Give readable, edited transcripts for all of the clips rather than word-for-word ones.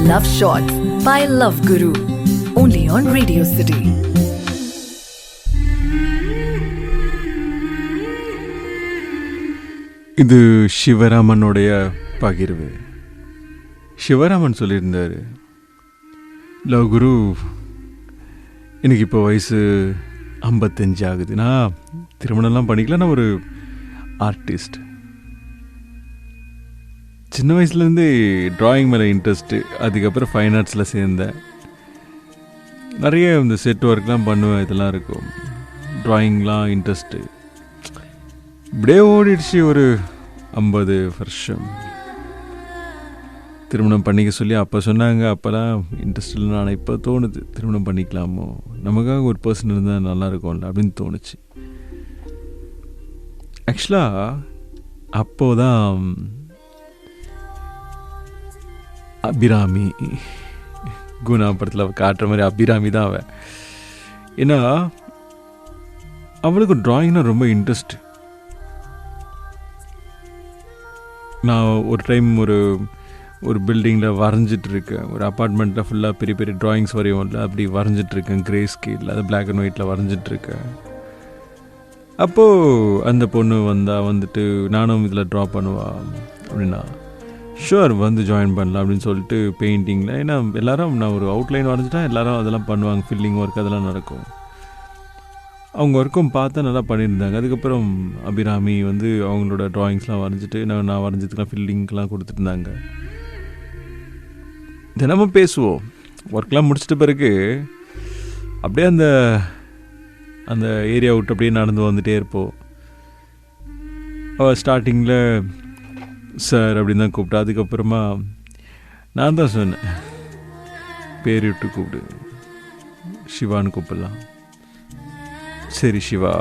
Love Shots by Love Guru. Only on Radio City. இது சிவராமனுடைய பகிர்வு. சிவராமன் சொல்லியிருந்தார், லவ் குரு, எனக்கு இப்போ வயசு 55 ஆகுது. நான் திருமணம்லாம் பண்ணிக்கல. நான் ஒரு ஆர்டிஸ்ட். சின்ன வயசுலேருந்தே ட்ராயிங் மேலே இன்ட்ரெஸ்ட்டு. அதுக்கப்புறம் ஃபைன் ஆர்ட்ஸில் சேர்ந்தேன். நிறைய இந்த செட் ஒர்க்லாம் பண்ணுவேன். இதெல்லாம் இருக்கும். ட்ராயிங்லாம் இன்ட்ரெஸ்ட்டு. இப்படியே ஓடிடுச்சு ஒரு 50 வருஷம். திருமணம் பண்ணிக்க சொல்லி அப்போ சொன்னாங்க. அப்போல்லாம் இன்ட்ரெஸ்ட் இல்லை. நான் இப்போ தோணுது, திருமணம் பண்ணிக்கலாமோ, நமக்காக ஒரு பர்சன் இருந்தால் நல்லா இருக்கும்ல அப்படின்னு தோணுச்சு. ஆக்சுவலாக அப்போதான் அபிராமி, குணா படத்தில் காட்டுற மாதிரி அபிராமி தான் அவன். ஏன்னா அவளுக்கு ட்ராயிங்னா ரொம்ப இன்ட்ரெஸ்ட். நான் ஒரு டைம் ஒரு பில்டிங்கில் வரைஞ்சிட்ருக்கேன். ஒரு அப்பார்ட்மெண்ட்டில் ஃபுல்லாக பெரிய பெரிய ட்ராயிங்ஸ் வரையும்ல, அப்படி வரைஞ்சிட்ருக்கேன். கிரே ஸ்கேலில், அது பிளாக் அண்ட் ஒயிட்டில் வரைஞ்சிட்ருக்கேன். அப்போது அந்த பொண்ணு வந்துட்டு நானும் இதில் ட்ரா பண்ணுவா அப்படின்னா, ஷுவர் வந்து ஜாயின் பண்ணலாம் அப்படின்னு சொல்லிட்டு பெயிண்டிங்கில். ஏன்னா எல்லோரும் நான் ஒரு அவுட்லைன் வரைஞ்சிட்டா எல்லோரும் அதெல்லாம் பண்ணுவாங்க. ஃபில்லிங் ஒர்க் அதெல்லாம் நடக்கும். அவங்க ஒர்க்கும் பார்த்தா நல்லா பண்ணியிருந்தாங்க. அதுக்கப்புறம் அபிராமி அவங்களோட ட்ராயிங்ஸ்லாம் வரைஞ்சிட்டு நான் வரைஞ்சதுக்கெலாம் ஃபில்லிங்க்கெலாம் கொடுத்துருந்தாங்க. தினமும் பேசுவோம். ஒர்க்லாம் முடிச்சிட்ட பிறகு அப்படியே அந்த ஏரியா விட்டு அப்படியே நடந்து வந்துகிட்டே இருப்போம். அவள் ஸ்டார்டிங்கில் சார் அப்படின்னு தான் கூப்பிட்டா. அதுக்கப்புறமா நான் தான் சொன்னேன், பேர் விட்டு கூப்பிடு, சிவான்னு கூப்பிடலாம். சரி சிவா,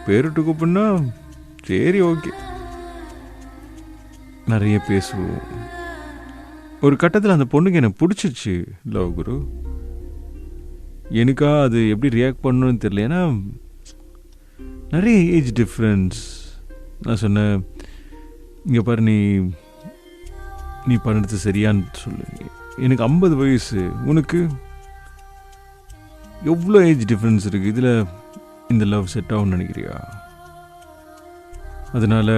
பேர் விட்டு கூப்பிடுனா சரி ஓகே. நிறைய பேசுவோம். ஒரு கட்டத்தில் அந்த பொண்ணுக்கு எனக்கு பிடிச்சிச்சு லவ் குரு. எனக்கா அது எப்படி ரியாக்ட் பண்ணணும்னு தெரியல. ஏன்னா நிறைய ஏஜ் டிஃப்ரென்ஸ். நான் சொன்னேன், இங்கே பாரு, நீ பண்ணுறது சரியான்னு சொல்லு. எனக்கு 50 வயசு, உனக்கு எவ்வளோ ஏஜ் டிஃப்ரென்ஸ் இருக்குது. இதில் இந்த லவ் செட் ஆகும்னு நினைக்கிறியா? அதனால்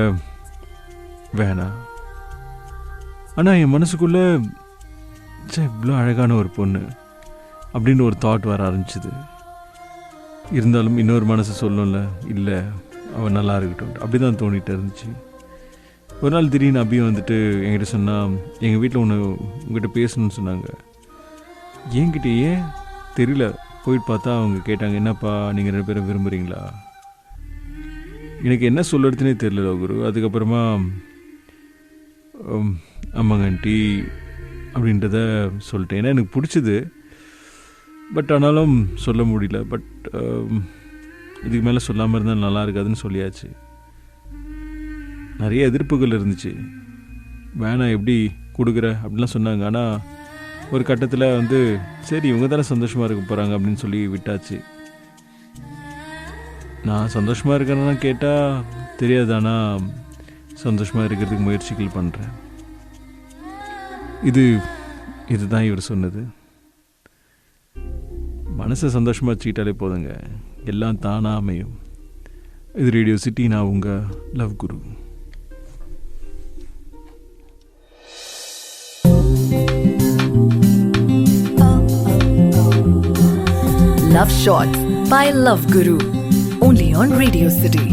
வேணாம். ஆனால் என் மனசுக்குள்ளே இவ்வளோ அழகான ஒரு பொண்ணு அப்படின்னு ஒரு தாட் வர ஆரம்பிச்சிது. இருந்தாலும் இன்னொரு மனசு சொல்லணும்ல, இல்லை அவன் நல்லா இருக்கட்டும், அப்படி தான் தோணிகிட்டே இருந்துச்சு. ஒரு நாள் திடீர்னு அபியும் வந்துட்டு என்கிட்ட சொன்னால், எங்கள் வீட்டில் உங்ககிட்ட பேசணும்னு சொன்னாங்க. என்கிட்ட ஏன் தெரியல. போயிட்டு பார்த்தா அவங்க கேட்டாங்க, என்னப்பா நீங்கள் 2 பேரும் விரும்புகிறீங்களா? எனக்கு என்ன சொல்லுறதுனே தெரியல குரு. அதுக்கப்புறமா ஆமாங்க ஆண்டி அப்படின்றத சொல்லிட்டேன். ஏன்னா எனக்கு பிடிச்சிது. பட் ஆனாலும் சொல்ல முடியல. பட் இதுக்கு மேலே சொல்லாமல் இருந்தால் நல்லா இருக்காதுன்னு சொல்லியாச்சு. நிறைய எதிர்ப்புகள் இருந்துச்சு. வேணாம், எப்படி கொடுக்குற அப்படின்லாம் சொன்னாங்க. ஆனால் ஒரு கட்டத்தில் சரி இவங்க தானே சந்தோஷமாக இருக்க போகிறாங்க அப்படின்னு சொல்லி விட்டாச்சு. நான் சந்தோஷமாக இருக்கேன்னா கேட்டால் தெரியாது. ஆனால் சந்தோஷமாக இருக்கிறதுக்கு முயற்சிகள் பண்ணுறேன். இதுதான் இவர் சொன்னது. மனசை சந்தோஷமாக வச்சுக்கிட்டாலே போதுங்க, எல்லாம் தானாக அமையும். இது ரேடியோ சிட்டி. நான் உங்கள் love Guru. Love Shots by Love Guru. Only on Radio City.